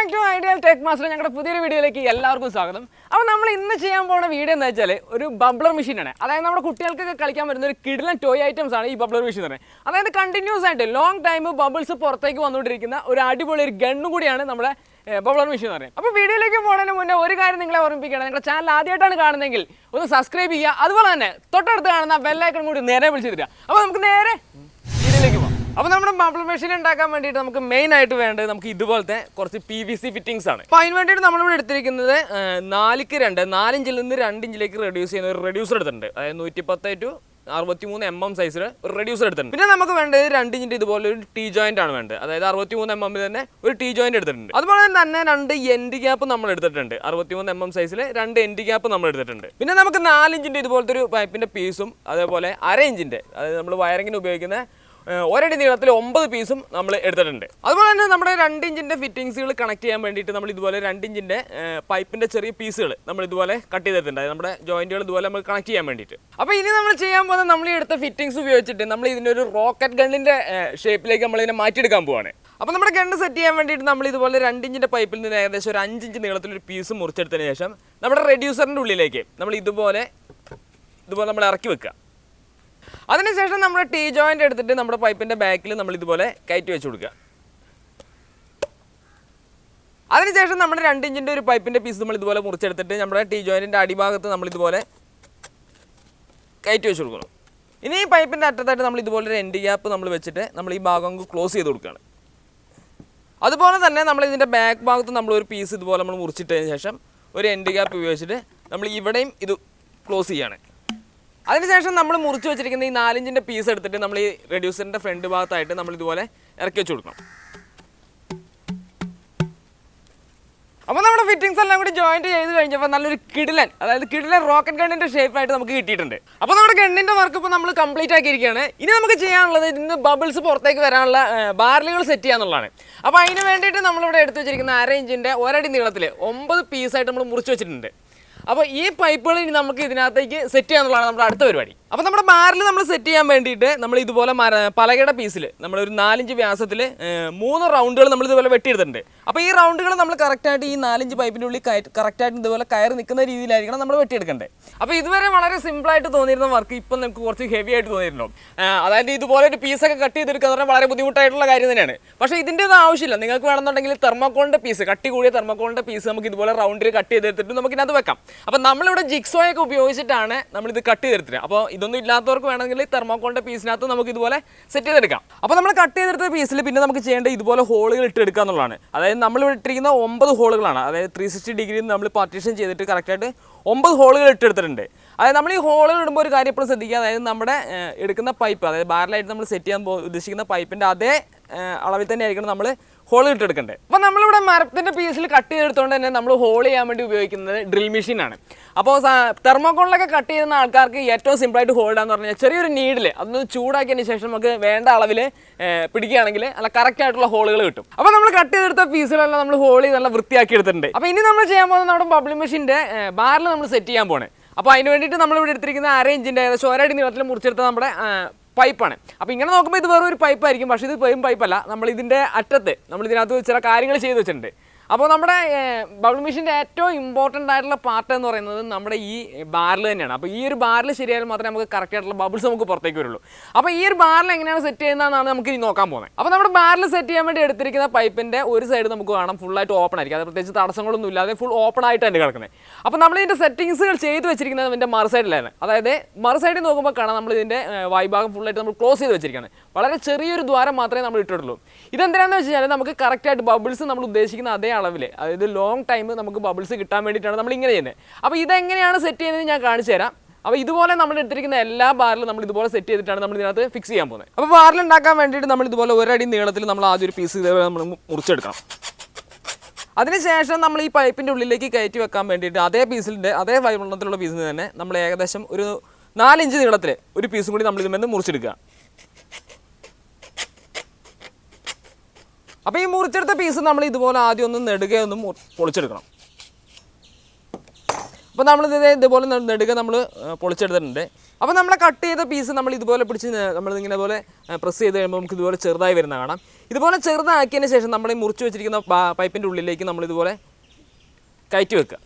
back to Ideal Tech Master. ഞങ്ങളുടെ പുതിയൊരു വീഡിയോയിലേക്ക് എല്ലാവർക്കും സ്വാഗതം. അപ്പോൾ നമ്മൾ ഇന്ന് ചെയ്യാൻ പോകുന്ന വീഡിയോ എന്ന് വെച്ചാൽ ഒരു ബബ്ലർ മെഷീൻ ആണ്. അതായത് നമ്മുടെ കുട്ടികൾക്കൊക്കെ കളിക്കാൻ പറ്റുന്ന ഒരു കിടിലൻ ടോയ് ഐറ്റംസ് ആണ് ഈ ബബ്ലർ മെഷീൻ എന്ന് പറയുന്നത്. അതായത് കണ്ടിന്യൂസ് ആയിട്ട് ലോങ് ടൈം ബബിൾസ് പുറത്തേക്ക് വന്നുകൊണ്ടിരിക്കുന്ന ഒരു അടിപൊളി ഒരു ഗണ്ണും കൂടിയാണ് നമ്മുടെ ബബ്ലർ മെഷീൻ എന്ന് പറയുന്നത്. അപ്പോൾ വീഡിയോയിലേക്ക് പോകുന്നതിന് മുന്നേ ഒരു കാര്യം നിങ്ങളെ ഓർമ്മിപ്പിക്കുകയാണ്, നിങ്ങളുടെ ചാനൽ ആദ്യമായിട്ടാണ് കാണുന്നതെങ്കിൽ ഒന്ന് സബ്സ്ക്രൈബ് ചെയ്യുക. അതുപോലെ തന്നെ തൊട്ടടുത്ത് കാണുന്ന ബെല്ലൈക്കൺ കൂടി നേരെ വിളിച്ചു തരിക. അപ്പോൾ നമുക്ക് നേരെ വീഡിയോയിലേക്ക് പോകാം. അപ്പോൾ നമ്മുടെ ബബ്ലർ മെഷീൻ ഉണ്ടാക്കാൻ വേണ്ടിയിട്ട് നമുക്ക് മെയിൻ ആയിട്ട് വേണ്ടത് നമുക്ക് ഇതുപോലത്തെ കുറച്ച് PVC ഫിറ്റിംഗ്സ് ആണ്. അപ്പോൾ അതിന് വേണ്ടിയിട്ട് നമ്മളിവിടെ എടുത്തിരിക്കുന്നത് 4:2 4 ഇഞ്ചിൽ നിന്ന് 2 ഇഞ്ചിലേക്ക് റെഡ്യൂസ് ചെയ്യുന്ന ഒരു റെഡ്യൂസർ എടുത്തിട്ടുണ്ട്. അതായത് 110 to 63 mm സൈസിൽ ഒരു റെഡ്യൂസർ എടുത്തിട്ടുണ്ട്. പിന്നെ നമുക്ക് വേണ്ടത് 2 ഇഞ്ചിൻ്റെ ഇതുപോലെ ഒരു ടീ ജോയിന്റ് ആണ് വേണ്ടത്. അതായത് 63 mm തന്നെ ഒരു ടീ ജോയിന്റ് എടുത്തിട്ടുണ്ട്. അതുപോലെ തന്നെ 2 എൻഡ് ഗ്യാപ്പ് നമ്മൾ എടുത്തിട്ടുണ്ട്. 63 mm സൈസിൽ 2 എൻഡ് ഗ്യാപ്പ് നമ്മൾ എടുത്തിട്ടുണ്ട്. പിന്നെ നമുക്ക് 4 ഇഞ്ചിൻ്റെ ഇതുപോലത്തെ ഒരു പൈപ്പിൻ്റെ പീസും അതേപോലെ 1/2 ഇഞ്ചിൻ്റെ, അതായത് നമ്മൾ വയറിങ്ങിന് ഉപയോഗിക്കുന്ന ഒരടി നീളത്തിൽ 9 പീസും നമ്മൾ എടുത്തിട്ടുണ്ട്. അതുപോലെ തന്നെ നമ്മുടെ 2 ഇഞ്ചിൻ്റെ ഫിറ്റിങ്സുകൾ കണക്ട് ചെയ്യാൻ വേണ്ടിയിട്ട് നമ്മൾ ഇതുപോലെ 2 ഇഞ്ചിൻ്റെ പൈപ്പിൻ്റെ ചെറിയ പീസുകൾ നമ്മൾ ഇതുപോലെ കട്ട് ചെയ്തിട്ടുണ്ട്. അതായത് നമ്മുടെ ജോയിൻറ്റുകൾ ഇതുപോലെ നമ്മൾ കണക്ട് ചെയ്യാൻ വേണ്ടിയിട്ട്. അപ്പോൾ ഇനി നമ്മൾ ചെയ്യാൻ പോകുന്നത് നമ്മൾ ഈ എടുത്ത ഫിറ്റിങ്സ് ഉപയോഗിച്ചിട്ട് നമ്മൾ ഇതിൻ്റെ ഒരു റോക്കറ്റ് ഗണ്ണിൻ്റെ ഷേപ്പിലേക്ക് നമ്മൾ ഇതിനെ മാറ്റിയെടുക്കാൻ പോവാണ്. അപ്പോൾ നമ്മുടെ ഗണ്ണ് സെറ്റ് ചെയ്യാൻ വേണ്ടിയിട്ട് നമ്മൾ ഇതുപോലെ 2 ഇഞ്ചിൻ്റെ പൈപ്പിൽ നിന്ന് ഏകദേശം ഒരു 5 ഇഞ്ച് നീളത്തിലൊരു പീസ് മുറിച്ചെടുത്തതിന് ശേഷം നമ്മുടെ റെഡ്യൂസറിൻ്റെ ഉള്ളിലേക്ക് നമ്മൾ ഇതുപോലെ നമ്മൾ ഇറക്കി വെക്കുക. അതിനുശേഷം നമ്മുടെ ടീ ജോയിൻ്റ് എടുത്തിട്ട് നമ്മുടെ പൈപ്പിൻ്റെ ബാക്കിൽ നമ്മൾ ഇതുപോലെ കയറ്റി വെച്ച് കൊടുക്കുക. അതിനുശേഷം നമ്മുടെ 2 ഇഞ്ചിൻ്റെ ഒരു പൈപ്പിൻ്റെ പീസ് നമ്മൾ ഇതുപോലെ മുറിച്ചെടുത്തിട്ട് നമ്മുടെ ടീ ജോയിൻറ്റിൻ്റെ അടിഭാഗത്ത് നമ്മൾ ഇതുപോലെ കയറ്റി വെച്ച് കൊടുക്കണം. ഇനി ഈ പൈപ്പിൻ്റെ അറ്റത്തായിട്ട് നമ്മൾ ഇതുപോലെ ഒരു എൻഡ് ഗ്യാപ്പ് നമ്മൾ വെച്ചിട്ട് നമ്മൾ ഈ ഭാഗം ക്ലോസ് ചെയ്ത് കൊടുക്കുകയാണ്. അതുപോലെ തന്നെ നമ്മൾ ഇതിൻ്റെ ബാക്ക് ഭാഗത്ത് നമ്മൾ ഒരു പീസ് ഇതുപോലെ നമ്മൾ മുറിച്ചിട്ടതിന് ശേഷം ഒരു എൻഡ് ഗ്യാപ്പ് ഉപയോഗിച്ചിട്ട് നമ്മൾ ഇവിടെയും ഇത് ക്ലോസ് ചെയ്യുകയാണ്. അതിനുശേഷം നമ്മൾ മുറിച്ച് വെച്ചിരിക്കുന്ന ഈ 4 ഇഞ്ചിൻ്റെ പീസ് എടുത്തിട്ട് നമ്മൾ ഈ റെഡ്യൂസറിൻ്റെ ഫ്രണ്ട് ഭാഗത്തായിട്ട് നമ്മൾ ഇതുപോലെ ഇറക്കി വെച്ച് കൊടുക്കണം. അപ്പോൾ നമ്മുടെ ഫിറ്റിങ്സ് എല്ലാം കൂടി ജോയിൻറ്റ് ചെയ്ത് കഴിഞ്ഞപ്പോൾ നല്ലൊരു കിടിലൻ, അതായത് കിടിലൻ റോക്കറ്റ് ഗണ്ണിൻ്റെ ഷേപ്പായിട്ട് നമുക്ക് കിട്ടിയിട്ടുണ്ട്. അപ്പോൾ നമ്മുടെ ഗണ്ണിൻ്റെ വർക്ക് ഇപ്പോൾ നമ്മൾ കംപ്ലീറ്റ് ആക്കിയിരിക്കുകയാണ്. ഇനി നമുക്ക് ചെയ്യാനുള്ളത് ഇതിന് ബബിൾസ് പുറത്തേക്ക് വരാനുള്ള ബാരലുകൾ സെറ്റ് ചെയ്യാന്നുള്ളതാണ്. അപ്പോൾ അതിന് വേണ്ടിയിട്ട് നമ്മളിവിടെ എടുത്ത് വെച്ചിരിക്കുന്ന 1/2 ഇഞ്ചിൻ്റെ ഒരടി നീളത്തിൽ 9 പീസായിട്ട് നമ്മൾ മുറിച്ച് വെച്ചിട്ടുണ്ട്. അപ്പോൾ ഈ പൈപ്പുകൾ ഇനി നമുക്ക് ഇതിനകത്തേക്ക് സെറ്റ് ചെയ്യാന്നുള്ളതാണ് നമ്മുടെ അടുത്ത പരിപാടി. അപ്പോൾ നമ്മുടെ ബാരൽ നമ്മൾ സെറ്റ് ചെയ്യാൻ വേണ്ടിയിട്ട് നമ്മൾ ഇതുപോലെ പലകയുടെ പീസിൽ നമ്മളൊരു 4 ഇഞ്ച് വ്യാസത്തിൽ 3 റൗണ്ടുകൾ നമ്മൾ ഇതുപോലെ വെട്ടിയെടുത്തിട്ടുണ്ട്. അപ്പോൾ ഈ റൗണ്ടുകൾ നമ്മൾ കറക്റ്റായിട്ട് ഈ 4 ഇഞ്ച് പൈപ്പിൻ്റെ ഉള്ളിൽ കറക്റ്റായിട്ട് ഇതുപോലെ കയറി നിൽക്കുന്ന രീതിയിലായിരിക്കണം നമ്മൾ വെട്ടിയെടുക്കേണ്ടത്. അപ്പോൾ ഇതുവരെ വളരെ സിമ്പിളായിട്ട് തോന്നിയിരുന്ന വർക്ക് ഇപ്പം നമുക്ക് കുറച്ച് ഹെവി ആയിട്ട് തോന്നിയിട്ടുണ്ടാവും. അതായത് ഇതുപോലെ ഒരു പീസൊക്കെ കട്ട് ചെയ്തെടുക്കുക എന്ന് പറഞ്ഞാൽ വളരെ ബുദ്ധിമുട്ടായിട്ടുള്ള കാര്യം തന്നെയാണ്. പക്ഷേ ഇതിൻ്റെ ഒന്നും ആവശ്യമില്ല. നിങ്ങൾക്ക് വേണമെന്നുണ്ടെങ്കിൽ തെർമോക്കോളിൻ്റെ പീസ്, കട്ടി കൂടിയ തെർമോക്കോളിൻ്റെ പീസ് നമുക്ക് ഇതുപോലെ റൗണ്ടിൽ കട്ട് ചെയ്തെടുത്തിട്ട് നമുക്ക് ഇതിനകത്ത് വെക്കാം. അപ്പോൾ നമ്മളിവിടെ ജിക്സോയൊക്കെ ഉപയോഗിച്ചിട്ടാണ് നമ്മളിത് കട്ട് ചെയ്തെടുത്തത്. അപ്പോൾ ഇതൊന്നും ഇല്ലാത്തവർക്ക് വേണമെങ്കിൽ തെർമോക്കോളിൻ്റെ പീസിനകത്ത് നമുക്ക് ഇതുപോലെ സെറ്റ് ചെയ്തെടുക്കാം. അപ്പോൾ നമ്മൾ കട്ട് ചെയ്തെടുത്ത പീസിൽ പിന്നെ നമുക്ക് ചെയ്യേണ്ടത് ഇതുപോലെ ഹോളുകൾ ഇട്ടെടുക്കുക എന്നുള്ളതാണ്. അതായത് നമ്മളിവിടെ ഇട്ടിരിക്കുന്ന 9 ഹോളുകളാണ്. അതായത് 360 ഡിഗ്രിയിൽ നമ്മൾ പാർട്ടീഷൻ ചെയ്തിട്ട് കറക്റ്റായിട്ട് 9 ഹോളുകൾ ഇട്ടെടുത്തിട്ടുണ്ട്. അതായത് നമ്മൾ ഈ ഹോളുകൾ ഇടുമ്പോൾ ഒരു കാര്യം എപ്പോഴും ശ്രദ്ധിക്കുക, അതായത് നമ്മുടെ എടുക്കുന്ന പൈപ്പ്, അതായത് ബാരലായിട്ട് നമ്മൾ സെറ്റ് ചെയ്യാൻ ഉദ്ദേശിക്കുന്ന പൈപ്പിൻ്റെ അതേ അളവിൽ തന്നെ ആയിരിക്കണം നമ്മൾ ഹോൾ ഇട്ടെടുക്കണ്ടേ. അപ്പോൾ നമ്മളിവിടെ മരത്തിൻ്റെ പീസിൽ കട്ട് ചെയ്തെടുത്തുകൊണ്ട് തന്നെ നമ്മൾ ഹോൾ ചെയ്യാൻ വേണ്ടി ഉപയോഗിക്കുന്നത് ഡ്രിൽ മെഷീനാണ്. അപ്പോൾ തെർമോക്കോളിലൊക്കെ കട്ട് ചെയ്യുന്ന ആൾക്കാർക്ക് ഏറ്റവും സിമ്പിളായിട്ട് ഹോൾഡ് എന്ന് പറഞ്ഞാൽ ചെറിയൊരു നീഡിൽ അതൊന്ന് ചൂടാക്കിയതിന് ശേഷം നമുക്ക് വേണ്ട അളവിൽ പിടിക്കുകയാണെങ്കിൽ നല്ല കറക്റ്റായിട്ടുള്ള ഹോളുകൾ കിട്ടും. അപ്പോൾ നമ്മൾ കട്ട് ചെയ്തെടുത്ത പീസുകളെല്ലാം നമ്മൾ ഹോൾ ചെയ്ത് നല്ല വൃത്തിയാക്കി എടുത്തിട്ടുണ്ട്. അപ്പോൾ ഇനി നമ്മൾ ചെയ്യാൻ പോകുന്നത് നമ്മുടെ ബബിൾ മെഷീൻ്റെ ബാരൽ നമ്മൾ സെറ്റ് ചെയ്യാൻ പോകണേ. അപ്പോൾ അതിന് വേണ്ടിയിട്ട് നമ്മളിവിടെ എടുത്തിരിക്കുന്ന 1/2 ഇഞ്ചിൻ്റെ ഏകദേശം ഒരടി നീളത്തിൽ മുറിച്ചെടുത്ത നമ്മുടെ പൈപ്പാണ്. അപ്പോൾ ഇങ്ങനെ നോക്കുമ്പോൾ ഇത് വേറൊരു പൈപ്പായിരിക്കും, പക്ഷേ ഇത് വെറും പൈപ്പല്ല. നമ്മൾ ഇതിൻ്റെ അറ്റത്ത് നമ്മൾ ഇതിനകത്ത് ചില കാര്യങ്ങൾ ചെയ്ത് വെച്ചിട്ടുണ്ട്. അപ്പോൾ നമ്മുടെ ബബിൾ മെഷീൻ്റെ ഏറ്റവും ഇമ്പോർട്ടൻ്റ് ആയിട്ടുള്ള പാർട്ട് എന്ന് പറയുന്നത് നമ്മുടെ ഈ ബാരൽ തന്നെയാണ്. അപ്പോൾ ഈ ഒരു ബാരൽ ശരിയായാൽ മാത്രമേ നമുക്ക് കറക്റ്റ് ആയിട്ടുള്ള ബബിൾസ് നമുക്ക് പുറത്തേക്ക് വരുള്ളൂ. അപ്പോൾ ഈ ഒരു ബാരൽ എങ്ങനെയാണ് സെറ്റ് ചെയ്യുന്നതെന്നാണ് നമുക്ക് ഇനി നോക്കാൻ പോകുന്നത്. അപ്പോൾ നമ്മുടെ ബാരൽ സെറ്റ് ചെയ്യാൻ വേണ്ടി എടുത്തിരിക്കുന്ന പൈപ്പിൻ്റെ ഒരു സൈഡ് നമുക്ക് കാണാം ഫുള്ളായിട്ട് ഓപ്പൺ ആയിരിക്കും. അത് പ്രത്യേകിച്ച് തടസ്സങ്ങളൊന്നും ഇല്ലാതെ ഫുൾ ഓപ്പൺ ആയിട്ട് തന്നെ കിടക്കുന്നത്. അപ്പോൾ നമ്മളിതിൻ്റെ സെറ്റിങ്സുകൾ ചെയ്ത് വെച്ചിരിക്കുന്നത് ഇതിൻ്റെ മറു സൈഡിലാണ്. അതായത് മറു സൈഡിൽ നോക്കുമ്പോൾ കാണാം നമ്മൾ ഇതിൻ്റെ വായ്ഭാഗം ഫുള്ളായിട്ട് നമ്മൾ ക്ലോസ് ചെയ്ത് വെച്ചിരിക്കുകയാണ്. വളരെ ചെറിയൊരു ദ്വാരം മാത്രമേ നമ്മൾ ഇട്ടിട്ടുള്ളൂ. ഇതെന്തിനാണെന്ന് വെച്ച് കഴിഞ്ഞാൽ നമുക്ക് കറക്റ്റായിട്ട് ബബിൾസ് നമ്മൾ ഉദ്ദേശിക്കുന്ന അതേ അളവിൽ, അതായത് ലോങ് ടൈം നമുക്ക് ബബിൾസ് കിട്ടാൻ വേണ്ടിയിട്ടാണ് നമ്മൾ ഇങ്ങനെ ചെയ്യുന്നത്. അപ്പോൾ ഇതെങ്ങനെയാണ് സെറ്റ് ചെയ്യുന്നത് ഞാൻ കാണിച്ചു തരാം. അപ്പോൾ ഇതുപോലെ നമ്മൾ എടുത്തിരിക്കുന്ന എല്ലാ ബാരലും നമ്മൾ ഇതുപോലെ സെറ്റ് ചെയ്തിട്ടാണ് നമ്മൾ ഇതിനകത്ത് ഫിക്സ് ചെയ്യാൻ പോകുന്നത്. അപ്പോൾ ബാരൽ ഉണ്ടാക്കാൻ വേണ്ടിയിട്ട് നമ്മൾ ഇതുപോലെ ഒരടി നീളത്തിൽ നമ്മൾ ആദ്യം ഒരു പീസ് ഇതേപോലെ നമ്മൾ മുറിച്ചെടുക്കണം. അതിനുശേഷം നമ്മൾ ഈ പൈപ്പിൻ്റെ ഉള്ളിലേക്ക് കയറ്റി വെക്കാൻ വേണ്ടിയിട്ട് അതേ പീസിൻ്റെ അതേ വണ്ണത്തിലുള്ള പീസിൽ തന്നെ നമ്മൾ ഏകദേശം ഒരു 4 ഇഞ്ച് നീളത്തിൽ ഒരു പീസും കൂടി നമ്മൾ ഇതിൽ മുറിച്ചെടുക്കുക. അപ്പോൾ ഈ മുറിച്ചെടുത്ത പീസ് നമ്മൾ ഇതുപോലെ ആദ്യം ഒന്ന് നെടുകയൊന്നും പൊളിച്ചെടുക്കണം. അപ്പോൾ നമ്മളിത് ഇതുപോലെ നെടുക നമ്മൾ പൊളിച്ചെടുത്തിട്ടുണ്ട്. അപ്പോൾ നമ്മളെ കട്ട് ചെയ്ത പീസ് നമ്മൾ ഇതുപോലെ പിടിച്ച് നമ്മളിങ്ങനെ പോലെ പ്രസ് ചെയ്ത് കഴിയുമ്പോൾ നമുക്ക് ഇതുപോലെ ചെറുതായി വരുന്ന കാണാം. ഇതുപോലെ ചെറുതാക്കിയതിന് ശേഷം നമ്മൾ ഈ മുറിച്ച് വെച്ചിരിക്കുന്ന പൈപ്പിൻ്റെ ഉള്ളിലേക്ക് നമ്മളിതുപോലെ കയറ്റി വെക്കുക.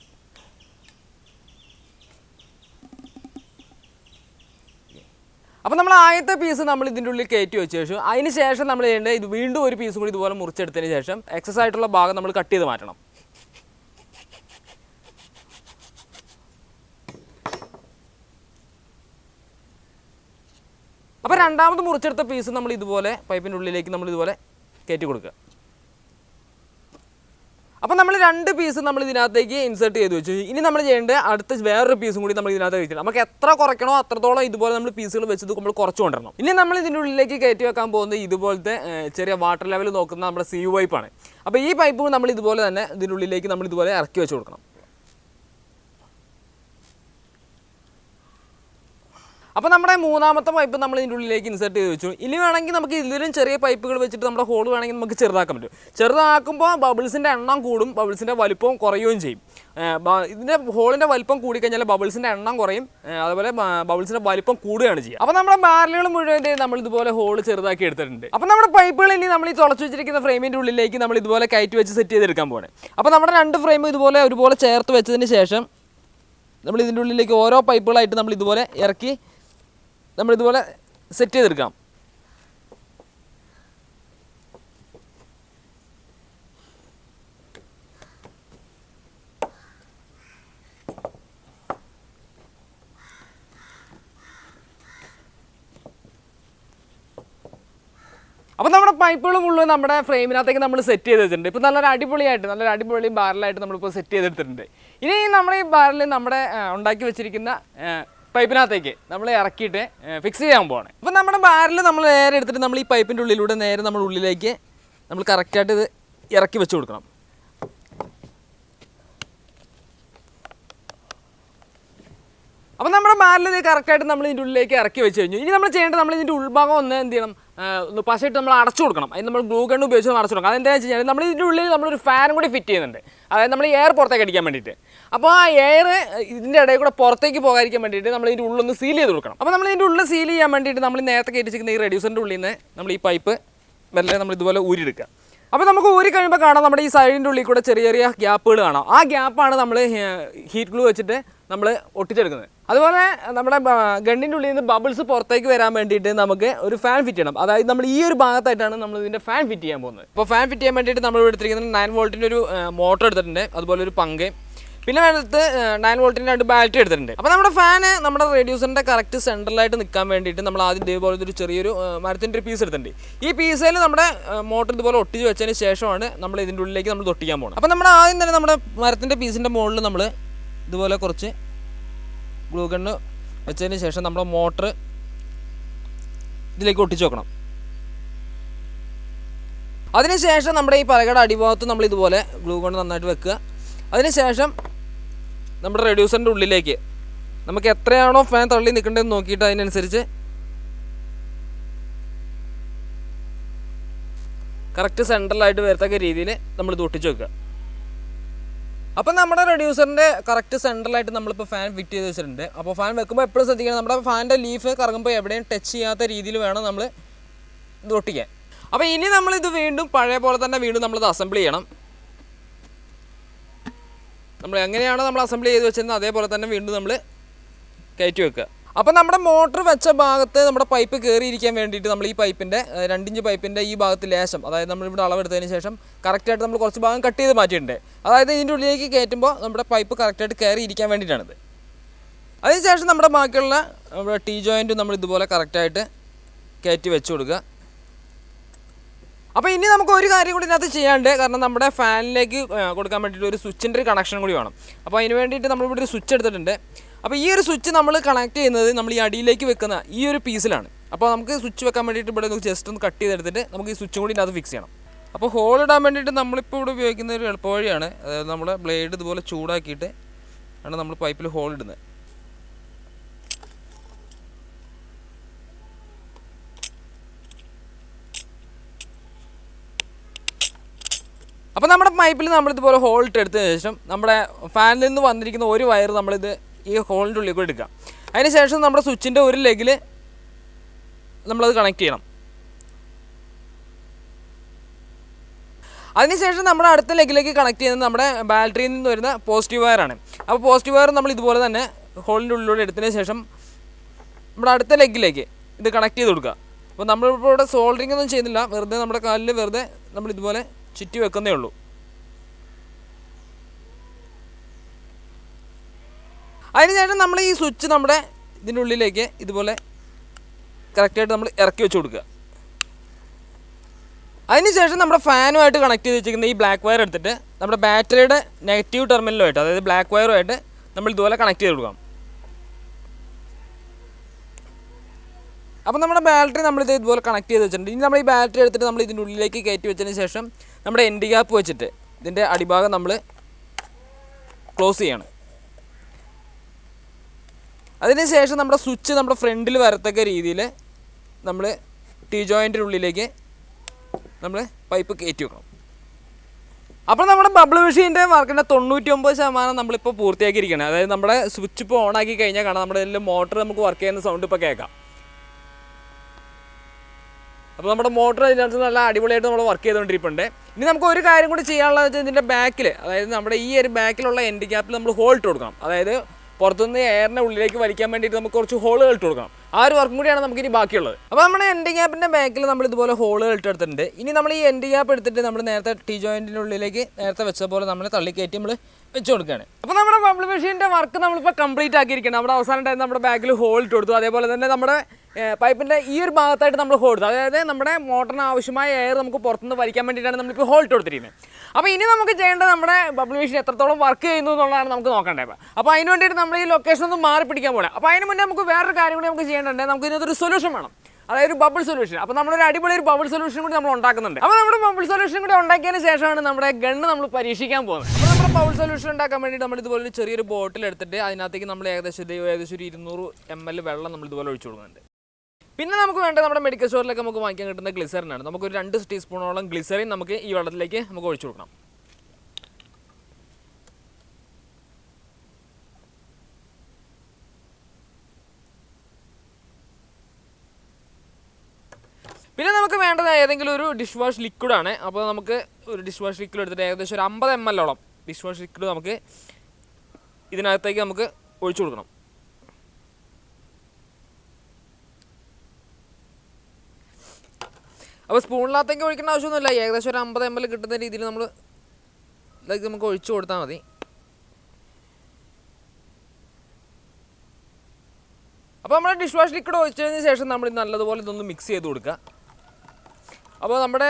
അപ്പോൾ നമ്മൾ ആദ്യത്തെ പീസ് നമ്മൾ ഇതിൻ്റെ ഉള്ളിൽ കയറ്റി വെച്ച ശേഷം അതിന് ശേഷം നമ്മൾ ചെയ്യേണ്ടത് ഇത് വീണ്ടും ഒരു പീസ് കൂടി ഇതുപോലെ മുറിച്ചെടുത്തതിന് ശേഷം എക്സസ് ആയിട്ടുള്ള ഭാഗം നമ്മൾ കട്ട് ചെയ്ത് മാറ്റണം. അപ്പോൾ രണ്ടാമത് മുറിച്ചെടുത്ത പീസ് നമ്മൾ ഇതുപോലെ പൈപ്പിൻ്റെ ഉള്ളിലേക്ക് നമ്മൾ ഇതുപോലെ കയറ്റി കൊടുക്കുക. അപ്പോൾ നമ്മൾ 2 പീസ് നമ്മൾ ഇതിനകത്തേക്ക് ഇൻസേർട്ട് ചെയ്ത് വെച്ചു. ഇനി നമ്മൾ ചെയ്യേണ്ടത് അടുത്ത വേറൊരു പീസും കൂടി നമ്മൾ ഇതിനകത്ത് വെച്ചിട്ട് നമുക്ക് എത്ര കുറയ്ക്കണോ അത്രത്തോളം ഇതുപോലെ നമ്മൾ പീസുകൾ വെച്ചത് നമ്മൾ കുറച്ച് കൊണ്ടുവരണം. ഇനി നമ്മൾ ഇതിൻ്റെ ഉള്ളിലേക്ക് കയറ്റി വെക്കാൻ പോകുന്നത് ഇതുപോലത്തെ ചെറിയ വാട്ടർ ലെവൽ നോക്കുന്ന നമ്മുടെ സീ പൈപ്പാണ്. അപ്പോൾ ഈ പൈപ്പ് നമ്മൾ ഇതുപോലെ തന്നെ ഇതിൻ്റെ ഉള്ളിലേക്ക് നമ്മൾ ഇതുപോലെ ഇറക്കി വെച്ച് കൊടുക്കണം. അപ്പോൾ നമ്മുടെ മൂന്നാമത്തെ പൈപ്പ് നമ്മൾ ഇതിൻ്റെ ഉള്ളിലേക്ക് ഇൻസേർട്ട് ചെയ്ത് വെച്ചു. ഇനി വേണമെങ്കിൽ നമുക്ക് ഇതിലും ചെറിയ പൈപ്പുകൾ വെച്ചിട്ട് നമ്മുടെ ഹോൾ വേണമെങ്കിൽ നമുക്ക് ചെറുതാക്കാൻ പറ്റും. ചെറുതാക്കുമ്പോൾ ബബിൾസിൻ്റെ എണ്ണം കൂടും, ബബിൾസിൻ്റെ വലിപ്പവും കുറയുകയും ചെയ്യും. ഇതിൻ്റെ ഹോളിൻ്റെ വലിപ്പം കൂടിക്കഴിഞ്ഞാൽ ബബിൾസിൻ്റെ എണ്ണം കുറയും, അതുപോലെ ബബിൾസിൻ്റെ വലിപ്പം കൂടുകയാണ് ചെയ്യുക. അപ്പോൾ നമ്മുടെ ബാരലുകൾ മുഴുവൻ നമ്മൾ ഇതുപോലെ ഹോൾ ചെറുതാക്കി എടുത്തിട്ടുണ്ട്. അപ്പോൾ നമ്മുടെ പൈപ്പുകൾ ഇനി നമ്മൾ ഈ തുളച്ച് വെച്ചിരിക്കുന്ന ഫ്രെയിമിൻ്റെ ഉള്ളിലേക്ക് നമ്മൾ ഇതുപോലെ കയറ്റി വെച്ച് സെറ്റ് ചെയ്തെടുക്കാൻ പോകണം. അപ്പോൾ നമ്മുടെ 2 ഫ്രെയിം ഒരുപോലെ ചേർത്ത് വെച്ചതിന് ശേഷം നമ്മൾ ഇതിൻ്റെ ഉള്ളിലേക്ക് ഓരോ പൈപ്പുകളായിട്ട് നമ്മൾ ഇതുപോലെ ഇറക്കി നമ്മളിതുപോലെ സെറ്റ് ചെയ്തെടുക്കാം. അപ്പോൾ നമ്മുടെ പൈപ്പുകൾ മുഴുവൻ നമ്മുടെ ഫ്രെയിമിനകത്തേക്ക് നമ്മൾ സെറ്റ് ചെയ്ത് വെച്ചിട്ടുണ്ട്. ഇപ്പോൾ നല്ലൊരു അടിപൊളി ബാരലായിട്ട് നമ്മളിപ്പോൾ സെറ്റ് ചെയ്തെടുത്തിട്ടുണ്ട്. ഇനി നമ്മുടെ ഈ ബാരൽ നമ്മുടെ ഉണ്ടാക്കി വെച്ചിരിക്കുന്ന പൈപ്പിനകത്തേക്ക് നമ്മൾ ഇറക്കിയിട്ട് ഫിക്സ് ചെയ്യാൻ പോവാണ്. അപ്പോൾ നമ്മുടെ ബാരൽ നമ്മൾ നേരെ എടുത്തിട്ട് നമ്മൾ ഈ പൈപ്പിൻ്റെ ഉള്ളിലൂടെ നേരെ നമ്മൾ ഉള്ളിലേക്ക് നമ്മൾ കറക്റ്റായിട്ട് ഇത് ഇറക്കി വെച്ച് കൊടുക്കണം. അപ്പോൾ നമ്മുടെ ബാരൽ ഇത് കറക്റ്റായിട്ട് നമ്മൾ ഇതിൻ്റെ ഉള്ളിലേക്ക് ഇറക്കി വെച്ച് കഴിഞ്ഞു. ഇനി നമ്മൾ ചെയ്യേണ്ടത് നമ്മൾ ഇതിൻ്റെ ഉൾഭാഗം ഒന്ന് എന്ത് ചെയ്യണം, പശയിട്ട് നമ്മൾ അടച്ചു കൊടുക്കണം. അതിന് നമ്മൾ ഗ്ലൂ ഗൺ ഉപയോഗിച്ച് അടച്ചു കൊടുക്കണം. അതെന്താണെന്ന് വെച്ച് കഴിഞ്ഞാൽ നമ്മൾ ഇതിൻ്റെ ഉള്ളിൽ നമ്മളൊരു ഫാനും കൂടി ഫിറ്റ് ചെയ്യുന്നുണ്ട്. അതായത് നമ്മൾ എയർ പുറത്തേക്ക് അടിക്കാൻ വേണ്ടിയിട്ട്. അപ്പോൾ ആ എയർ ഇതിൻ്റെ ഇടയിൽ കൂടെ പുറത്തേക്ക് പോകാതിരിക്കാൻ വേണ്ടിയിട്ട് നമ്മൾ ഇതിൻ്റെ ഉള്ളൊന്ന് സീൽ ചെയ്ത് കൊടുക്കണം. അപ്പോൾ നമ്മൾ ഇതിൻ്റെ ഉള്ളിൽ സീൽ ചെയ്യാൻ വേണ്ടിയിട്ട് നമ്മൾ നേരത്തെ കയറ്റിച്ചിരിക്കുന്ന ഈ റെഡ്യൂസറിൻ്റെ ഉള്ളിൽ നിന്ന് നമ്മൾ ഈ പൈപ്പ് മെല്ലെ നമ്മൾ ഇതുപോലെ ഊരിയെടുക്കുക. അപ്പോൾ നമുക്ക് ഊരി കഴിയുമ്പോൾ കാണാം നമ്മുടെ ഈ സൈഡിൻ്റെ ഉള്ളിൽ കൂടെ ചെറിയ ചെറിയ ഗ്യാപ്പുകൾ കാണാം. ആ ഗ്യാപ്പാണ് നമ്മൾ ഹീറ്റ് ഗ്ലൂ വെച്ചിട്ട് നമ്മൾ ഒട്ടിച്ചെടുക്കുന്നത്. അതുപോലെ നമ്മുടെ ഗണ്ണിൻ്റെ ഉള്ളിൽ നിന്ന് ബബിൾസ് പുറത്തേക്ക് വരാൻ വേണ്ടിയിട്ട് നമുക്ക് ഒരു ഫാൻ ഫിറ്റ് ചെയ്യണം. അതായത് നമ്മൾ ഈ ഒരു ഭാഗത്തായിട്ടാണ് നമ്മൾ ഇതിൻ്റെ ഫാൻ ഫിറ്റ് ചെയ്യാൻ പോകുന്നത്. അപ്പോൾ ഫാൻ ഫിറ്റ് ചെയ്യാൻ വേണ്ടിയിട്ട് നമ്മൾ എടുത്തിരിക്കുന്നത് 9 വോൾട്ടിൻ്റെ ഒരു മോട്ടർ എടുത്തിട്ടുണ്ട്, അതുപോലെ ഒരു പങ്ക്, പിന്നെ അടുത്ത് 9 വോൾട്ടിൻ്റെ 2 ബാറ്ററി എടുത്തിട്ടുണ്ട്. അപ്പോൾ നമ്മുടെ ഫാന് നമ്മുടെ റേഡിയോസിൻ്റെ കറക്റ്റ് സെൻട്രലായിട്ട് നിൽക്കാൻ വേണ്ടിയിട്ട് നമ്മൾ ആദ്യം ഇതേപോലത്തെ ഒരു ചെറിയൊരു മരത്തിൻ്റെ ഒരു പീസ് എടുത്തിട്ടുണ്ട്. ഈ പീസിൽ നമ്മുടെ മോട്ടർ ഇതുപോലെ ഒട്ടിച്ച് വെച്ചതിന് ശേഷമാണ് നമ്മൾ ഇതിൻ്റെ ഉള്ളിലേക്ക് നമ്മൾ തൊട്ടിക്കാൻ പോകുന്നത്. അപ്പോൾ നമ്മൾ ആദ്യം തന്നെ നമ്മുടെ മരത്തിൻ്റെ പീസിൻ്റെ മുകളിൽ നമ്മൾ ഇതുപോലെ കുറച്ച് ഗ്ലൂ ഗണ്ണ് വെച്ചതിന് ശേഷം നമ്മുടെ മോട്ടർ ഇതിലേക്ക് ഒട്ടിച്ച് വെക്കണം. അതിനുശേഷം നമ്മുടെ ഈ പലകയുടെ അടിഭാഗത്ത് നമ്മൾ ഇതുപോലെ ഗ്ലൂ ഗണ്ണ് നന്നായിട്ട് വെക്കുക. അതിനുശേഷം നമ്മുടെ റെഡ്യൂസറിൻ്റെ ഉള്ളിലേക്ക് നമുക്ക് എത്രയാണോ ഫാൻ തള്ളി നിൽക്കേണ്ടതെന്ന് നോക്കിയിട്ട് അതിനനുസരിച്ച് കറക്റ്റ് സെൻട്രലായിട്ട് വരത്തക്ക രീതിയിൽ നമ്മളിത് ഒട്ടിച്ച് വെക്കുക. അപ്പം നമ്മുടെ റെഡ്യൂസറിൻ്റെ കറക്റ്റ് സെൻട്രലായിട്ട് നമ്മളിപ്പോൾ ഫാൻ ഫിറ്റ് ചെയ്ത് വെച്ചിട്ടുണ്ട്. അപ്പോൾ ഫാൻ വെക്കുമ്പോൾ എപ്പോഴും ശ്രദ്ധിക്കണം, നമ്മുടെ ഫാനിൻ്റെ ലീഫ് കറങ്ങുമ്പോൾ എവിടെയും ടച്ച് ചെയ്യാത്ത രീതിയിൽ വേണം നമ്മൾ ഇത് ഒട്ടിക്കാൻ. അപ്പോൾ ഇനി നമ്മളിത് വീണ്ടും പഴയ പോലെ തന്നെ നമ്മളിത് അസംബിൾ ചെയ്യണം. നമ്മൾ എങ്ങനെയാണോ നമ്മൾ അസംബിൾ ചെയ്ത് വെച്ചിരുന്നത് അതേപോലെ തന്നെ വീണ്ടും നമ്മൾ കയറ്റി വെക്കുക. അപ്പോൾ നമ്മുടെ മോട്ടർ വെച്ച ഭാഗത്ത് നമ്മുടെ പൈപ്പ് കയറിയിരിക്കാൻ വേണ്ടിയിട്ട് നമ്മൾ ഈ പൈപ്പിൻ്റെ 2 ഇഞ്ച് പൈപ്പിൻ്റെ ഈ ഭാഗത്ത് ലേശം, അതായത് നമ്മളിവിടെ അളവെടുത്തതിന് ശേഷം കറക്റ്റായിട്ട് നമ്മൾ കുറച്ച് ഭാഗം കട്ട് ചെയ്ത് മാറ്റിയിട്ടുണ്ട്. അതായത് ഇതിൻ്റെ ഉള്ളിലേക്ക് കയറ്റുമ്പോൾ നമ്മുടെ പൈപ്പ് കറക്റ്റായിട്ട് കയറിയിരിക്കാൻ വേണ്ടിയിട്ടാണിത്. അതിനുശേഷം നമ്മുടെ ബാക്കിയുള്ള നമ്മുടെ ടീ ജോയിൻറ്റ് നമ്മൾ ഇതുപോലെ കറക്റ്റായിട്ട് കയറ്റി വെച്ച് കൊടുക്കുക. അപ്പോൾ ഇനി നമുക്ക് ഒരു കാര്യം കൂടി ഇതിനകത്ത് ചെയ്യാണ്ട്, കാരണം നമ്മുടെ ഫാനിലേക്ക് കൊടുക്കാൻ വേണ്ടിയിട്ട് ഒരു സ്വിച്ചിൻ്റെ ഒരു കണക്ഷൻ കൂടി വേണം. അപ്പോൾ അതിന് വേണ്ടിയിട്ട് നമ്മളിവിടെ ഒരു സ്വിച്ച് എടുത്തിട്ടുണ്ട്. അപ്പോൾ ഈ ഒരു സ്വിച്ച് നമ്മൾ കണക്ട് ചെയ്യുന്നത് നമ്മൾ ഈ അടിയിലേക്ക് വെക്കുന്ന ഈ ഒരു പീസിലാണ്. അപ്പോൾ നമുക്ക് സ്വിച്ച് വെക്കാൻ വേണ്ടിയിട്ട് ഇവിടെ ജസ്റ്റ് ഒന്ന് കട്ട് ചെയ്തെടുത്തിട്ട് നമുക്ക് ഈ സ്വിച്ചും കൂടി ഇതിനകത്ത് ഫിക്സ് ചെയ്യണം. അപ്പോൾ ഹോൾ ഇടാൻ വേണ്ടിയിട്ട് നമ്മളിപ്പോൾ ഇവിടെ ഉപയോഗിക്കുന്ന ഒരു എളുപ്പവഴിയാണ്. അതായത് നമ്മുടെ ബ്ലേഡ് ഇതുപോലെ ചൂടാക്കിയിട്ട് ആണ് നമ്മൾ പൈപ്പിൽ ഹോൾ ഇടുന്നത്. അപ്പോൾ നമ്മുടെ പൈപ്പിൽ നമ്മളിതുപോലെ ഹോൾട്ട് എടുത്തതിന് ശേഷം നമ്മുടെ ഫാനിൽ നിന്ന് വന്നിരിക്കുന്ന ഒരു വയർ നമ്മളിത് ഈ ഹോളിൻ്റെ ഉള്ളിൽ കൂടെ എടുക്കാം. അതിന് ശേഷം നമ്മുടെ സ്വിച്ചിൻ്റെ ഒരു ലെഗിൽ നമ്മളത് കണക്ട് ചെയ്യണം. അതിനുശേഷം നമ്മുടെ അടുത്ത ലെഗിലേക്ക് കണക്ട് ചെയ്യുന്നത് നമ്മുടെ ബാറ്ററിയിൽ നിന്ന് വരുന്ന പോസിറ്റീവ് വയറാണ്. അപ്പോൾ പോസിറ്റീവ് വയർ നമ്മൾ ഇതുപോലെ തന്നെ ഹോളിൻ്റെ ഉള്ളിലൂടെ എടുത്തതിന് ശേഷം നമ്മുടെ അടുത്ത ലെഗിലേക്ക് ഇത് കണക്ട് ചെയ്ത് കൊടുക്കുക. അപ്പോൾ നമ്മളിപ്പോൾ ഇവിടെ സോൾഡറിംഗ് ഒന്നും ചെയ്യുന്നില്ല, വെറുതെ നമ്മുടെ കാലിൽ വെറുതെ നമ്മളിതുപോലെ ചുറ്റി വെക്കുന്നേ ഉള്ളൂ. അതിനുശേഷം നമ്മൾ ഈ സ്വിച്ച് നമ്മുടെ ഇതിൻ്റെ ഉള്ളിലേക്ക് ഇതുപോലെ കറക്റ്റായിട്ട് നമ്മൾ ഇറക്കി വെച്ച് കൊടുക്കുക. അതിനുശേഷം നമ്മുടെ ഫാനുമായിട്ട് കണക്ട് ചെയ്ത് വെച്ചിരിക്കുന്ന ഈ ബ്ലാക്ക് വയർ എടുത്തിട്ട് നമ്മുടെ ബാറ്ററിയുടെ നെഗറ്റീവ് ടെർമിനലുമായിട്ട്, അതായത് ബ്ലാക്ക് വയറുമായിട്ട് നമ്മൾ ഇതുപോലെ കണക്ട് ചെയ്ത് കൊടുക്കാം. അപ്പോൾ നമ്മുടെ ബാറ്ററി നമ്മളിത് ഇതുപോലെ കണക്ട് ചെയ്ത് വെച്ചിട്ടുണ്ട്. ഇനി നമ്മൾ ഈ ബാറ്ററി എടുത്തിട്ട് നമ്മൾ ഇതിൻ്റെ ഉള്ളിലേക്ക് കയറ്റി വെച്ചതിന് ശേഷം നമ്മുടെ എൻഡ് ഗ്യാപ്പ് വെച്ചിട്ട് ഇതിൻ്റെ അടിഭാഗം നമ്മൾ ക്ലോസ് ചെയ്യണം. അതിനുശേഷം നമ്മുടെ സ്വിച്ച് നമ്മുടെ ഫ്രണ്ടിൽ വരത്തക്ക രീതിയിൽ നമ്മൾ ടീ ജോയിൻറ്റിൻ്റെ ഉള്ളിലേക്ക് നമ്മൾ പൈപ്പ് കയറ്റി വെക്കണം. അപ്പോൾ നമ്മുടെ ബബിൾ മെഷീൻ്റെ വർക്കിൻ്റെ 99% നമ്മളിപ്പോൾ പൂർത്തിയാക്കിയിരിക്കുകയാണ്. അതായത് നമ്മുടെ സ്വിച്ച് ഇപ്പോൾ ഓൺ ആക്കി കഴിഞ്ഞാൽ കാണാം നമ്മുടെ ഇതിൽ മോട്ടർ നമുക്ക് വർക്ക് ചെയ്യുന്ന സൗണ്ട് ഇപ്പോൾ കേൾക്കാം. അപ്പോൾ നമ്മുടെ മോട്ടർ ഇതിനകത്ത് നല്ല അടിപൊളിയായിട്ട് നമ്മൾ വർക്ക് ചെയ്തുകൊണ്ടിരിപ്പുണ്ട്. ഇനി നമുക്ക് ഒരു കാര്യം കൂടി ചെയ്യാനുള്ളത് വെച്ചാൽ ഇതിൻ്റെ ബാക്കിൽ, അതായത് നമ്മുടെ ഈ ഒരു ബാക്കിലുള്ള എൻഡ് ഗ്യാപ്പിൽ നമ്മൾ ഹോൾട്ട് കൊടുക്കണം. അതായത് പുറത്തുനിന്ന് എയറിനെ ഉള്ളിലേക്ക് വലിക്കാൻ വേണ്ടിയിട്ട് നമുക്ക് കുറച്ച് ഹോളുകൾ ഇട്ട് കൊടുക്കണം. ആ ഒരു വർക്കും കൂടിയാണ് നമുക്കിനി ബാക്കിയുള്ളത്. അപ്പോൾ നമ്മുടെ എൻഡ് ഗ്യാപ്പിൻ്റെ ബാക്കിൽ നമ്മൾ ഇതുപോലെ ഹോളുകൾ ഇട്ടെടുത്തിട്ടുണ്ട്. ഇനി നമ്മൾ ഈ എൻഡ് ഗ്യാപ്പ് എടുത്തിട്ട് നമ്മൾ നേരത്തെ ടീ ജോയിൻറ്റിൻ്റെ ഉള്ളിലേക്ക് നേരത്തെ വെച്ച പോലെ നമ്മൾ തള്ളിക്കയറ്റി നമ്മൾ വെച്ച് കൊടുക്കുകയാണ്. അപ്പോൾ നമ്മുടെ ബബിൾ മെഷീൻ്റെ വർക്ക് നമ്മളിപ്പോൾ കംപ്ലീറ്റ് ആക്കിയിരിക്കുകയാണ്. നമ്മുടെ അവസാനം ടൈം നമ്മുടെ ബാക്കിൽ ഹോൾ ഇട്ട് കൊടുത്തു. അതേപോലെ തന്നെ നമ്മുടെ പൈപ്പിൻ്റെ ഈ ഒരു ഭാഗത്തായിട്ട് നമ്മൾ ഹോൾ ഇട്ടു. അതായത് നമ്മുടെ മോട്ടറിന് ആവശ്യമായ എയർ നമുക്ക് പുറത്തുനിന്ന് വലിക്കാൻ വേണ്ടിയിട്ടാണ് നമ്മളിപ്പോൾ ഹോൾ ഇട്ട് കൊടുത്തിരിക്കുന്നത്. അപ്പോൾ ഇനി നമുക്ക് ചെയ്യേണ്ടത് നമ്മുടെ ബബിൾ മെഷീൻ എത്രത്തോളം വർക്ക് ചെയ്യുന്നു എന്നുള്ളതാണ് നമുക്ക് നോക്കേണ്ടത്. അപ്പോൾ അതിന് വേണ്ടിയിട്ട് നമ്മൾ ഈ ലൊക്കേഷൻ ഒന്ന് മാറി പിടിക്കാൻ പോകണം. അപ്പോൾ അതിന് മുന്നേ നമുക്ക് വേറൊരു കാര്യം കൂടി നമുക്ക് ചെയ്യേണ്ടത്, നമുക്ക് ഇതിനകത്തൊരു സൊല്യൂഷൻ വേണം, അതായത് ഒരു ബബിൾ സൊല്യൂഷൻ. അപ്പോൾ നമ്മളൊരു അടിപൊളി ഒരു ബബിൾ സൊല്യൂഷൻ കൂടി നമ്മൾ ഉണ്ടാക്കുന്നുണ്ട്. അപ്പോൾ നമ്മുടെ ബബിൾ സൊല്യൂഷൻ കൂടി ഉണ്ടാക്കിയതിന് ശേഷമാണ് നമ്മുടെ ഗണ്ണ് നമ്മൾ പരീക്ഷിക്കാൻ പോകുന്നത്. അപ്പോൾ നമ്മുടെ ബബിൾ സൊല്യൂഷൻ ഉണ്ടാക്കാൻ വേണ്ടിയിട്ട് നമ്മൾ ഇതുപോലെ ചെറിയൊരു ബോട്ടിൽ എടുത്തിട്ട് അതിനകത്തേക്ക് നമ്മൾ ഏകദേശം ഒരു 200 ml വെള്ളം നമ്മൾ ഇതുപോലെ ഒഴിച്ചു കൊടുക്കുന്നുണ്ട്. പിന്നെ നമുക്ക് വേണ്ടത് നമ്മുടെ മെഡിക്കൽ സ്റ്റോറിലൊക്കെ നമുക്ക് വാങ്ങിക്കാൻ കിട്ടുന്ന ഗ്ലിസറിനാണ്. നമുക്കൊരു 2 ടീസ്പൂണോളം ഗ്ലിസറിൻ നമുക്ക് ഈ വെള്ളത്തിലേക്ക് നമുക്ക് ഒഴിച്ചു കൊടുക്കണം. പിന്നെ നമുക്ക് വേണ്ടത് ഏതെങ്കിലും ഒരു ഡിഷ് വാഷ് ലിക്വിഡാണ്. അപ്പോൾ നമുക്ക് ഒരു ഡിഷ് വാഷ് ലിക്വിഡ് എടുത്തിട്ട് ഏകദേശം ഒരു 50 ml ഡിഷ് വാഷ് ലിക്വിഡ് നമുക്ക് ഇതിനകത്തേക്ക് നമുക്ക് ഒഴിച്ചു കൊടുക്കണം. അപ്പോൾ സ്പൂണിനകത്തേക്ക് ഒഴിക്കേണ്ട ആവശ്യമൊന്നുമില്ല, ഏകദേശം ഒരു 50 ml കിട്ടുന്ന രീതിയിൽ നമ്മൾ ഇതൊക്കെ നമുക്ക് ഒഴിച്ചു കൊടുത്താൽ മതി. അപ്പോൾ നമ്മുടെ ഡിഷ് വാഷ് ലിക്വിഡ് ഒഴിച്ചതിന് ശേഷം നമ്മൾ നല്ലതുപോലെ ഇതൊന്ന് മിക്സ് ചെയ്ത് കൊടുക്കുക. അപ്പോൾ നമ്മുടെ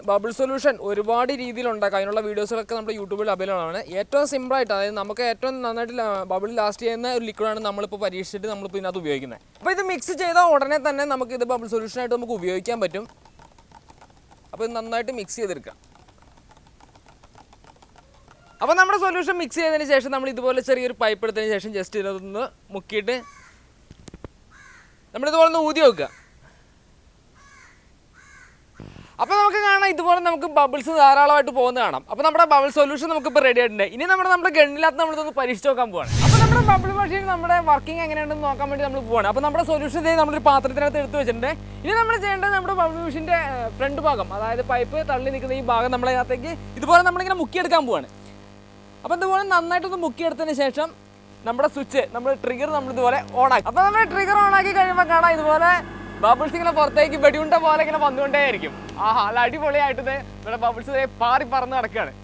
ബബിൾ സൊല്യൂഷൻ ഒരുപാട് രീതിയിലുണ്ടാക്കാം. അതിനുള്ള വീഡിയോസുകളൊക്കെ നമ്മുടെ യൂട്യൂബിൽ അവൈലബിൾ ആണ്. ഏറ്റവും സിമ്പിളായിട്ട്, അതായത് നമുക്ക് ഏറ്റവും നന്നായിട്ട് ബബിൾ ലാസ്റ്റ് ചെയ്യുന്ന ഒരു ലിക്വിഡാണ് നമ്മളിപ്പോൾ പരീക്ഷിച്ചിട്ട് നമ്മളിപ്പോൾ ഇതിനകത്ത് ഉപയോഗിക്കുന്നത്. അപ്പോൾ ഇത് മിക്സ് ചെയ്താൽ ഉടനെ തന്നെ നമുക്ക് ഇത് ബബിൾ സൊല്യൂഷനായിട്ട് നമുക്ക് ഉപയോഗിക്കാൻ പറ്റും. അപ്പോൾ ഇത് നന്നായിട്ട് മിക്സ് ചെയ്തെടുക്കുക. അപ്പോൾ നമ്മുടെ സൊല്യൂഷൻ മിക്സ് ചെയ്തതിന് ശേഷം നമ്മൾ ഇതുപോലെ ചെറിയൊരു പൈപ്പ് എടുത്തതിന് ശേഷം ജസ്റ്റ് ഇതിനകത്തൊന്ന് മുക്കിയിട്ട് നമ്മളിതുപോലെ ഒന്ന് ഊതി വെക്കുക. അപ്പോൾ നമുക്ക് കാണാം ഇതുപോലെ നമുക്ക് ബബിൾസ് ധാരാളമായിട്ട് പോകുന്നത് കാണാം. അപ്പോൾ നമ്മുടെ ബബിൾ സൊല്യൂഷൻ നമുക്കിപ്പോൾ റെഡി ആയിട്ടുണ്ട്. ഇനി നമ്മുടെ ഗണ്ണിനകത്ത് നമ്മളിതൊന്ന് പരീക്ഷിച്ച് നോക്കാൻ പോവാണ്. അപ്പോൾ നമ്മുടെ ബബിൾ മെഷീൻ നമ്മുടെ വർക്കിംഗ് എങ്ങനെയുണ്ടെന്ന് നോക്കാൻ വേണ്ടി നമ്മൾ പോവാണ്. അപ്പോൾ നമ്മുടെ സൊല്യൂഷൻ നമ്മളൊരു പാത്രത്തിനകത്ത് എടുത്ത് വെച്ചിട്ടുണ്ട്. ഇനി നമ്മൾ ചെയ്യേണ്ടത് നമ്മുടെ ബബിൾ മെഷീൻ്റെ ഫ്രണ്ട് ഭാഗം, അതായത് പൈപ്പ് തള്ളി നിൽക്കുന്ന ഈ ഭാഗം നമ്മളതിനകത്തേക്ക് ഇതുപോലെ നമ്മളിങ്ങനെ മുക്കിയെടുക്കാൻ പോവാണ്. അപ്പോൾ ഇതുപോലെ നന്നായിട്ടൊന്ന് മുക്കിയെടുത്തതിന് ശേഷം നമ്മുടെ സ്വിച്ച്, നമ്മുടെ ട്രിഗർ നമ്മളിതുപോലെ ഓണാക്കി. അപ്പോൾ നമ്മൾ ട്രിഗർ ഓണാക്കി കഴിയുമ്പോൾ കാണാം ഇതുപോലെ ബബിൾസ് ഇങ്ങനെ പുറത്തേക്ക് വെടിയുണ്ട പോലെ ഇങ്ങനെ വന്നുകൊണ്ടേയിരിക്കും. ആഹാ, നല്ല അടിപൊളിയായിട്ട് ഇവിടെ ബബിൾസ് പാറി പറന്ന് നടക്കുകയാണ്.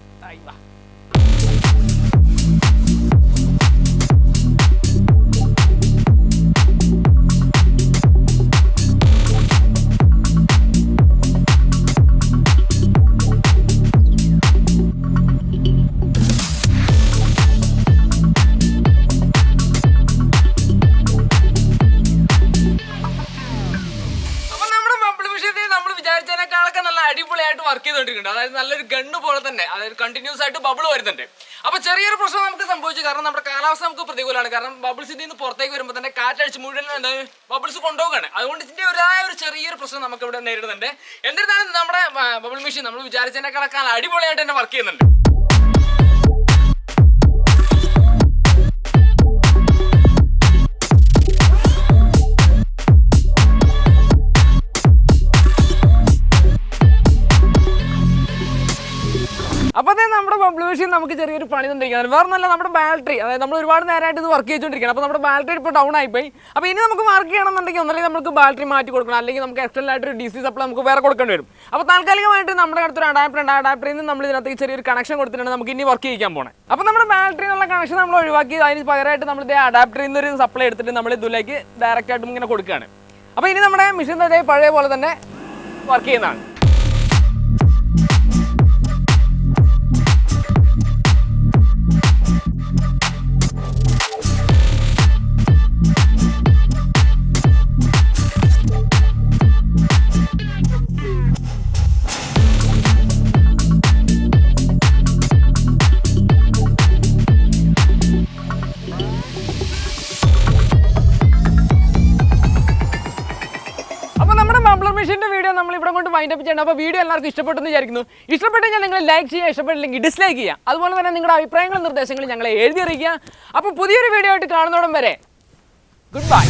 അടിപൊളിയായിട്ട് വർക്ക് ചെയ്തുകൊണ്ടിരിക്കുന്നുണ്ട്. അതായത് നല്ലൊരു ഗണ്ണ് പോലെ തന്നെ, അതായത് കണ്ടിന്യൂസ് ആയിട്ട് ബബിൾ വരുന്നുണ്ട്. അപ്പോൾ ചെറിയൊരു പ്രശ്നം നമുക്ക് സംഭവിച്ചു, കാരണം നമ്മുടെ കാലാവസ്ഥ നമുക്ക് പ്രതികൂലമാണ്. കാരണം ബബിൾസിൽ നിന്ന് പുറത്തേക്ക് വരുമ്പോൾ തന്നെ കാറ്റടിച്ച് മുഴുവൻ ബബിൾസ് കൊണ്ടുപോകുകയാണ്. അതുകൊണ്ട് ഇതിൻ്റെ ഒരു ചെറിയൊരു പ്രശ്നം നമുക്ക് ഇവിടെ നേരിടുന്നുണ്ട്. എന്നിരുന്നാലും നമ്മുടെ ബബിൾ മെഷീൻ നമ്മൾ വിചാരിച്ചതിനേക്കാളൊക്കെ അടിപൊളിയായിട്ട് തന്നെ വർക്ക് ചെയ്യുന്നുണ്ട്. അപ്പോൾ നമ്മുടെ ബബിൾ മെഷീൻ നമുക്ക് ചെറിയൊരു പണി തന്നിരിക്കുന്നത് വേറെ നല്ല നമ്മുടെ ബാറ്ററി, അതായത് നമ്മൾ ഒരുപാട് നേരമായിട്ട് ഇത് വർക്ക് ചെയ്തുകൊണ്ടിരിക്കുകയാണ്. അപ്പോൾ നമ്മുടെ ബാറ്ററി ഇപ്പോൾ ഡൗൺ ആയിപ്പോയി. അപ്പോൾ ഇനി നമുക്ക് വർക്ക് ചെയ്യണമെന്നുണ്ടെങ്കിൽ ഒന്നല്ലെങ്കിൽ നമുക്ക് ബാറ്ററി മാറ്റി കൊടുക്കണം, അല്ലെങ്കിൽ നമുക്ക് എക്സ്റ്റേണൽ ആയിട്ട് ഒരു DC സപ്ലൈ നമുക്ക് വേറെ കൊടുക്കേണ്ടി വരും. അപ്പോൾ താൽക്കാലികമായിട്ട് നമ്മുടെ അടുത്തൊരു അഡാപ്റ്റർ ഉണ്ട്. അഡാപ്റ്ററിൽ നിന്ന് നമ്മൾ ഇതിനകത്ത് ചെറിയൊരു കണക്ഷൻ കൊടുത്തിട്ടാണ് നമുക്ക് ഇനി വർക്ക് ചെയ്യാൻ പോകുന്നത്. അപ്പോൾ നമ്മുടെ ബാറ്ററി എന്നുള്ള കണക്ഷൻ നമ്മൾ ഒഴിവാക്കി അതിന് പകരമായിട്ട് നമ്മൾ ഇതേ അഡാപ്റ്ററിൽ നിന്ന് ഒരു സപ്ലൈ എടുത്തിട്ട് നമ്മൾ ഇതിലേക്ക് ഡയറക്റ്റ് ആയിട്ടും ഇങ്ങനെ കൊടുക്കുകയാണ്. അപ്പോൾ ഇനി നമ്മുടെ മെഷീൻ പഴയ പോലെ തന്നെ വർക്ക് ചെയ്യുന്നതാണ്. മെഷീൻ്റെ വീഡിയോ നമ്മൾ ഇവിടെ കൊണ്ട് വൈൻഡ് അപ്പ് ചെയ്യണം. അപ്പോൾ വീഡിയോ എല്ലാവർക്കും ഇഷ്ടപ്പെട്ടെന്ന് വിചാരിക്കുന്നു. ഇഷ്ടപ്പെട്ടെങ്കിൽ നിങ്ങൾ ലൈക്ക് ചെയ്യുക, ഇഷ്ടപ്പെട്ടില്ലെങ്കിൽ ഡിസ്ലൈക്ക് ചെയ്യുക. അതുപോലെ തന്നെ നിങ്ങളുടെ അഭിപ്രായങ്ങളും നിർദ്ദേശങ്ങളും ഞങ്ങളെ എഴുതി അറിയിക്കുക. അപ്പോൾ പുതിയൊരു വീഡിയോ ആയിട്ട് കാണുന്നോടം വരെ ഗുഡ് ബൈ.